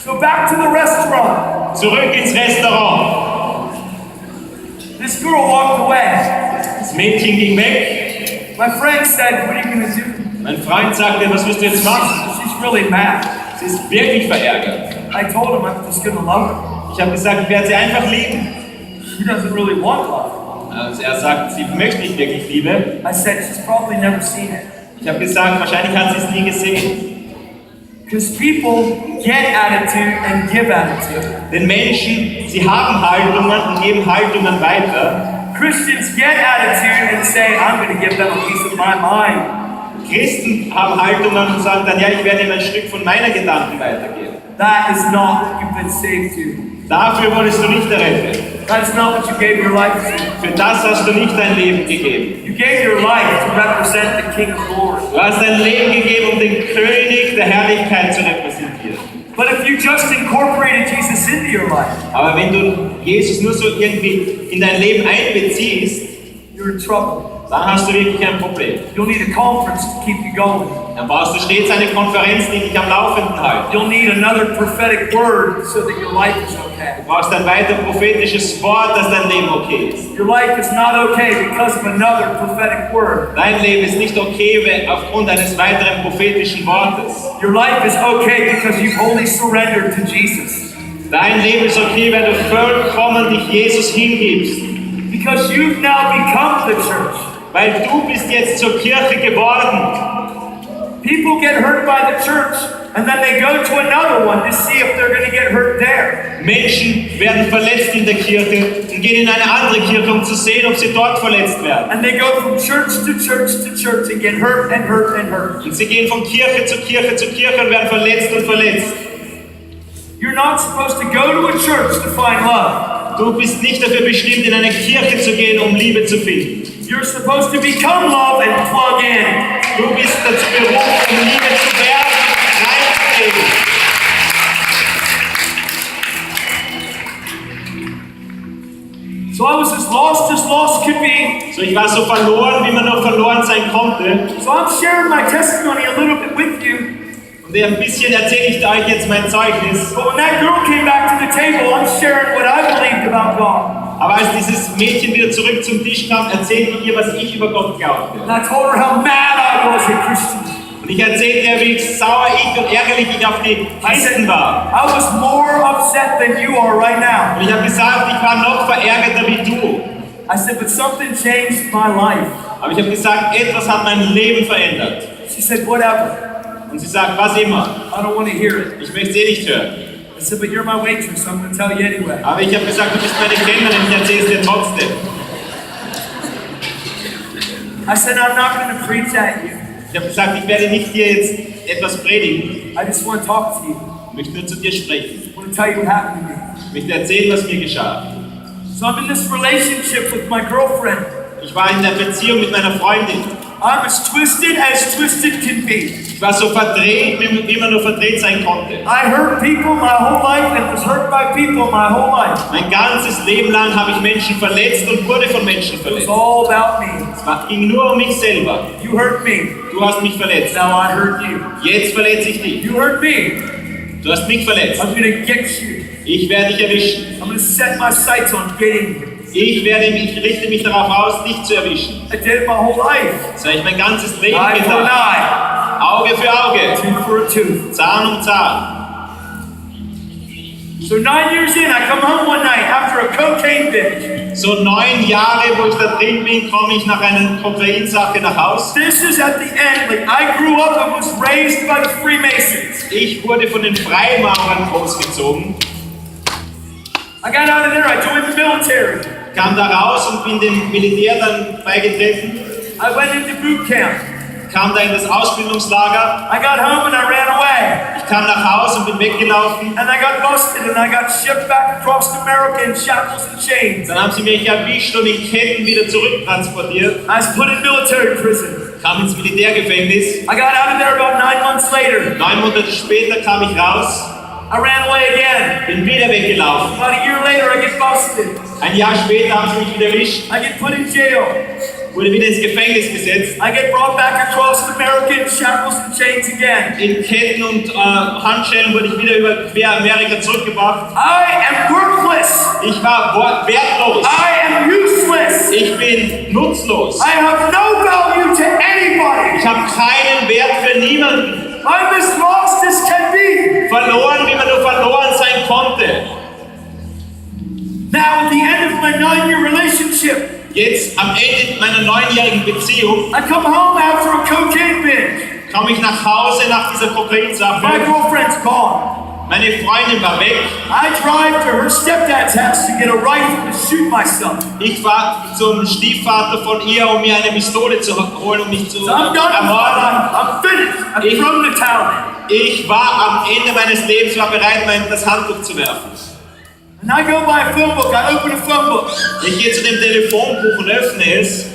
So back to the restaurant. Zurück ins Restaurant. This girl walked away. Das Mädchen ging weg. My friend said, what are you going to do? Mein Freund sagte, was wirst du jetzt machen? She's really mad. Sie ist wirklich verärgert. I told him I'm just going to love her. Ich habe gesagt, ich werde sie einfach lieben. She doesn't really want love. Also er sagt, sie möchte nicht wirklich Liebe. I said, she's probably never seen it. Ich habe gesagt, wahrscheinlich hat sie es nie gesehen. Because people get attitude and give attitude. Denn Menschen, sie haben Haltungen und geben Haltungen weiter. Christians get attitude and say, I'm going to give them a piece of my mind. Christen haben Haltungen und sagen dann, ja, ich werde ihm ein Stück von meiner Gedanken weitergeben. That is not what you've been saved to. Dafür wurdest du nicht errettet. That's not what you gave your life to. Für das hast du nicht dein Leben gegeben. You gave your life to represent the King of Glory. Du hast dein Leben gegeben, um den König der Herrlichkeit zu repräsentieren. But if you just incorporated Jesus into your life, Aber wenn du Jesus nur so irgendwie in dein Leben einbeziehst, you're in trouble. dann hast du wirklich ein Problem. You'll need a conference to keep you going. Dann brauchst du stets eine Konferenz, die dich am Laufenden hält. You'll need another prophetic word so that your life is okay. Du brauchst ein weiter prophetisches Wort, dass dein Leben okay ist. Your life is not okay because of another prophetic word. Dein Leben ist nicht okay aufgrund eines weiteren prophetischen Wortes. Your life is okay because you've wholly surrendered to Jesus. Dein Leben ist okay, wenn du vollkommen dich Jesus hingibst. Because you've now become the church. Weil du bist jetzt zur Kirche geworden. People get hurt by the church and then they go to another one to see if they're going to get hurt there. Menschen werden verletzt in der Kirche und gehen in eine andere Kirche, um zu sehen, ob sie dort verletzt werden. And they go from church to church to church and get hurt and hurt and hurt. Und sie gehen von Kirche zu Kirche zu Kirche und werden verletzt und verletzt. You're not supposed to go to a church to find love. Du bist nicht dafür bestimmt, in eine Kirche zu gehen, um Liebe zu finden. You're supposed to become love and plug in. Du bist dazu berufen, um Liebe zu werden, reinzugehen. So I was as lost could be. So, ich war so verloren, wie man nur verloren sein konnte. So I'm sharing my testimony a little bit with you. Und ein bisschen erzähle ich euch jetzt mein Zeugnis. But when that girl came back to the table, I'm sharing what I believed about God. Aber als dieses Mädchen wieder zurück zum Tisch kam, erzählte ich ihr, was ich über Gott glaubte. And I told her how mad I was at Christians. Und ich erzählte ihr, wie sauer ich und ärgerlich ich auf die Christen war. I was more upset than you are right now. Und ich habe gesagt, ich war noch verärgerter wie du. I said, but something changed my life. Aber ich habe gesagt, etwas hat mein Leben verändert. She said, whatever. Und sie sagt, was immer. I don't want to hear it. Ich möchte es eh nicht hören. I said, but you're my waitress, so I'm going to tell you anyway. Aber ich habe gesagt, du bist meine Kellnerin, ich erzähle es dir trotzdem. I said, I'm not going to preach at you. Ich habe gesagt, ich werde nicht dir jetzt etwas predigen. I just want to talk to you. Ich möchte nur zu dir sprechen. I want to tell you what happened to me. Ich möchte erzählen, was mir geschah. So I'm in this relationship with my girlfriend. Ich war in der Beziehung mit meiner Freundin. I'm as twisted can be. Ich war so verdreht, wie man nur verdreht sein konnte. I hurt people my whole life and was hurt by people my whole life. Mein ganzes Leben lang habe ich Menschen verletzt und wurde von Menschen It verletzt. was all about me. Es ging nur um mich selber. You hurt me. Du hast mich verletzt. Now I hurt you. Jetzt verletze ich dich. You hurt me. Du hast mich verletzt. I'm going to get you. Ich werde dich erwischen. I'm going to set my sights on getting you. Ich richte mich darauf aus, dich zu erwischen. I did it my whole life. Das habe ich mein ganzes Leben Eye for an getan. eye. Auge für Auge. Tooth for a tooth. Zahn um Zahn. So 9 years in, I come home one night after a cocaine binge. So 9 Jahre, wo ich da drin bin, komme ich nach einer Kokainsache nach Haus. This is at the end. Like I grew up and was raised by the Freemasons. Ich wurde von den Freimaurern großgezogen. I got out of there. I joined the military. Kam da raus und bin dem Militär dann beigetreten. I went into boot camp. Kam da in das Ausbildungslager. I got home and I ran away. Ich kam nach Hause und bin weggelaufen. And I got busted and I got shipped back across America in shackles and chains. Dann haben sie mich erwischt und in Ketten wieder zurücktransportiert. I was put in military prison. Kam ins Militärgefängnis. I got out of there about 9 months later. 9 Monate später kam ich raus. I ran away again. Bin wieder weggelaufen. About a year later, I get busted. Ein Jahr später haben sie mich wieder erwischt. I get put in jail. wurde wieder ins Gefängnis gesetzt. I get brought back across America in shackles and chains again. In Ketten und Handschellen wurde ich wieder über quer Amerika zurückgebracht. I am worthless. Ich war wertlos. I am useless. Ich bin nutzlos. I have no value to anybody. Ich habe keinen Wert für niemanden. I'm as lost as can be. Verloren, wie man nur verloren sein konnte. Now, at the end of my 9-year relationship, Jetzt am Ende meiner 9-jährigen Beziehung I come home after a cocaine binge. komme ich nach Hause nach dieser My Kokainsache. girlfriend's gone. Meine Freundin war weg. I drive to her stepdad's house to get a rifle to shoot myself. Ich war zum Stiefvater von ihr, um mir eine Pistole zu holen, um mich zu So I'm done. ermorden. I'm finished. I've thrown the towel in. Ich war am Ende meines Lebens war bereit, das Handtuch zu werfen. And I go buy a phone book. I open a phone book. Ich gehe zu dem Telefonbuch und öffne es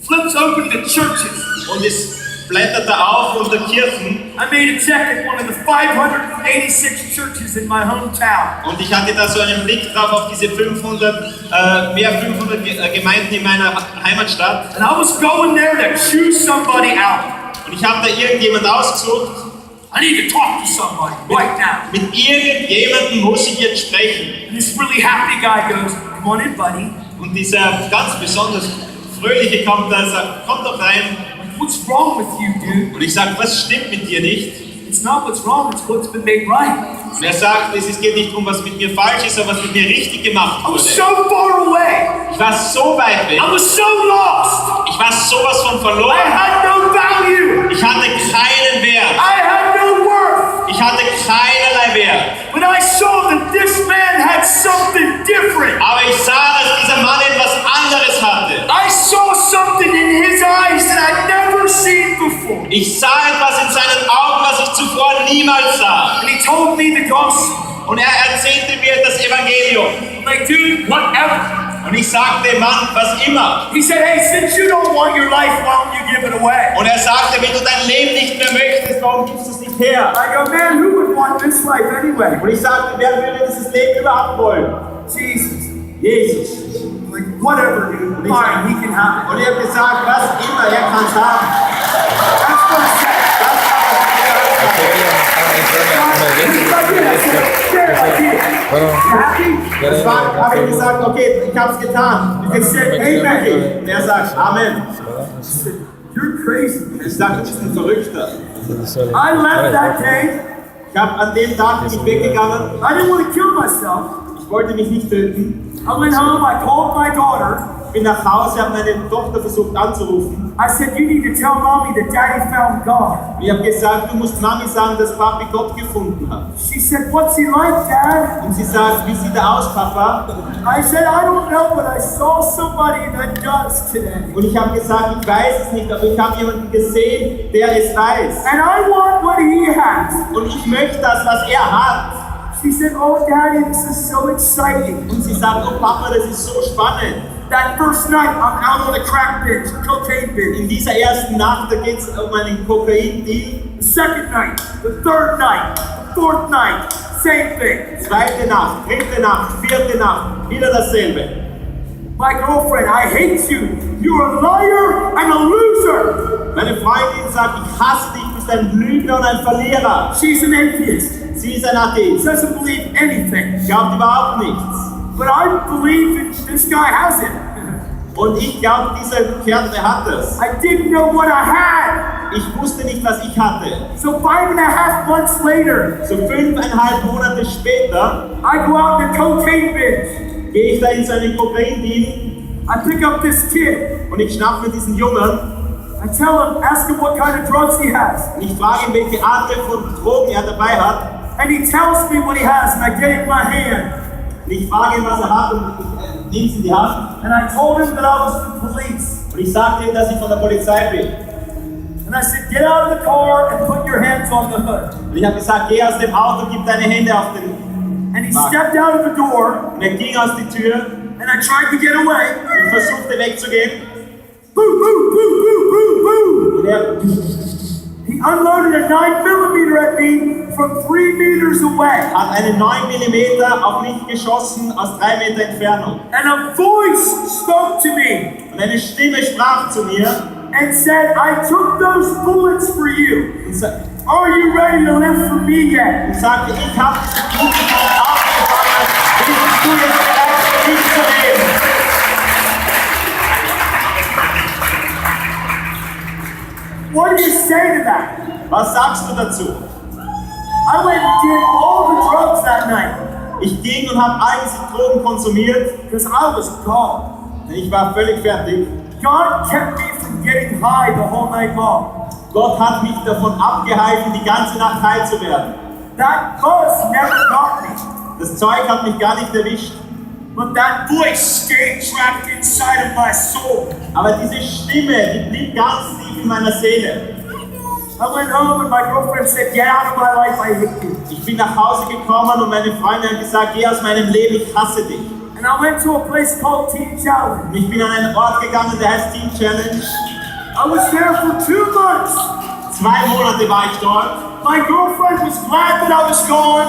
Flips open the churches. und es blättert da auf unter Kirchen. I made a check at one of the 586 churches in my hometown. Und ich hatte da so einen Blick drauf auf diese 500 Gemeinden in meiner Heimatstadt. And I was going there to choose somebody out. Und ich habe da irgendjemand ausgesucht. I need to talk to somebody right now. Mit irgendjemandem muss ich jetzt sprechen. And this really happy guy goes, come on in, buddy. Und dieser ganz besonders fröhliche kommt da und sagt, komm doch rein. What's wrong with you, dude? Und ich sage, was stimmt mit dir nicht? It's not what's wrong, it's what's been made right. Und er sagt, es geht nicht darum, was mit mir falsch ist, sondern was mit mir richtig gemacht I was wurde. so far away. Ich war so weit weg. I was so lost. Ich war sowas von I verloren. had no value. Ich hatte keinen Wert. I had no worth. Ich hatte keinerlei Wert. But I saw that this man had something different. Aber ich sah, dass dieser Mann etwas anderes hatte. I saw something in his eyes that I'd never seen before. Ich sah etwas in seinen Augen, was ich zuvor niemals sah. And he told me the gospel. Und er erzählte mir das Evangelium. I'm like, dude, whatever. Und ich sagte, Mann, was immer. He said, hey, since you don't want your life, why don't you give it away? Und er sagte, wenn du dein Leben nicht mehr möchtest, warum gibst du es nicht her? I go, man, who would want this life anyway? Und ich sagte, wer würde dieses Leben überhaupt wollen? Jesus. Jesus. I'm like, whatever, dude. Fine, he can have it. Und ich habe gesagt, was immer, er kann es haben. That's what I said. Das war, habe ich gesagt, okay, ich habe es getan. I said, amen. Und er sagt, Amen. You're crazy. Ich sage, du bist ein Verrückter. I left that day. Ich habe an dem Tag bin ich weggegangen. I didn't want to kill myself. Ich wollte mich nicht töten. I went home, I called my daughter. Bin nach Hause, habe meine Tochter versucht anzurufen. I said, you need to tell mommy that daddy found God. Ich habe gesagt, du musst Mami sagen, dass Papi Gott gefunden hat. She said, what's he like, Dad? Und sie sagt, wie sieht er aus, Papa? I said, I don't know, but I saw somebody that does today. Und ich habe gesagt, ich weiß es nicht, aber ich habe jemanden gesehen, der es weiß. And I want what he has. Und ich möchte das, was er hat. She said, oh, Daddy, this is so exciting. Und sie sagt, oh Papa, das ist so spannend. That first night, I'm out on a crack binge, cocaine binge. In dieser ersten Nacht, da geht es um einen Kokain-Deal. The second night, the third night, the fourth night, same thing. Zweite Nacht, dritte Nacht, vierte Nacht, wieder dasselbe. My girlfriend, I hate you. You're a liar and a loser. Meine Freundin sagt, ich hasse dich, du bist ein Lügner und ein Verlierer. She's an atheist. Sie ist ein Atheist. Doesn't believe anything. Glaubt überhaupt nichts. But I believe that this guy has it. Und ich glaube, dieser Kerl, der hat das. I didn't know what I had. Ich wusste nicht, was ich hatte. So 5.5 months later, So 5,5 Monate später I go out in a cocaine binge. gehe ich da in so einen Kokain-Deal I pick up this kid. und ich schnappe mir diesen Jungen I tell him, ask him what kind of drugs he has. und ich frage ihn, welche Art von Drogen er dabei hat. And he tells me what he has, and I get it in my hand. Und ich frage ihn, was er hat und ich nehme es in die Hand. And I told him that I was the police. Und ich sagte ihm, dass ich von der Polizei bin. And I said, get out of the car and put your hands on the hood. Und ich habe gesagt, geh aus dem Auto, gib deine Hände auf den. And he stepped out of the door, Und er ging aus die Tür. and I tried to get away. Ich versuchte wegzugehen. Boo, boo, boo, boo, boo, boo. Und er He unloaded a 9mm at me from 3 meters away. Hat einen 9mm auf mich geschossen aus 3 Meter Entfernung. And a voice spoke to me Und eine Stimme sprach zu mir and said, I took those bullets for you. und Are you ready to live for me yet? sagte, ich habe diesen Kugeln aufgefangen, bist du jetzt bereit, für mich zu leben? What do you say to that? Was sagst du dazu? I went and did all the drugs that night Ich ging und habe all diese Drogen konsumiert, because I was gone. denn ich war völlig fertig. God kept me from getting high the whole night long. Gott hat mich davon abgehalten, die ganze Nacht high zu werden. That buzz never got me. Das Zeug hat mich gar nicht erwischt. But that voice stayed trapped inside of my soul. Aber diese Stimme, die blieb ganz tief in meiner Seele. I went home and my girlfriend said, get out of my life, I hate you. Ich bin nach Hause gekommen und meine Freundin hat gesagt, geh aus meinem Leben, ich hasse dich. And I went to a place called Teen Challenge. Und ich bin an einen Ort gegangen, der heißt Teen Challenge. I was there for 2 months. 2 Monate war ich dort. My girlfriend was glad that I was gone.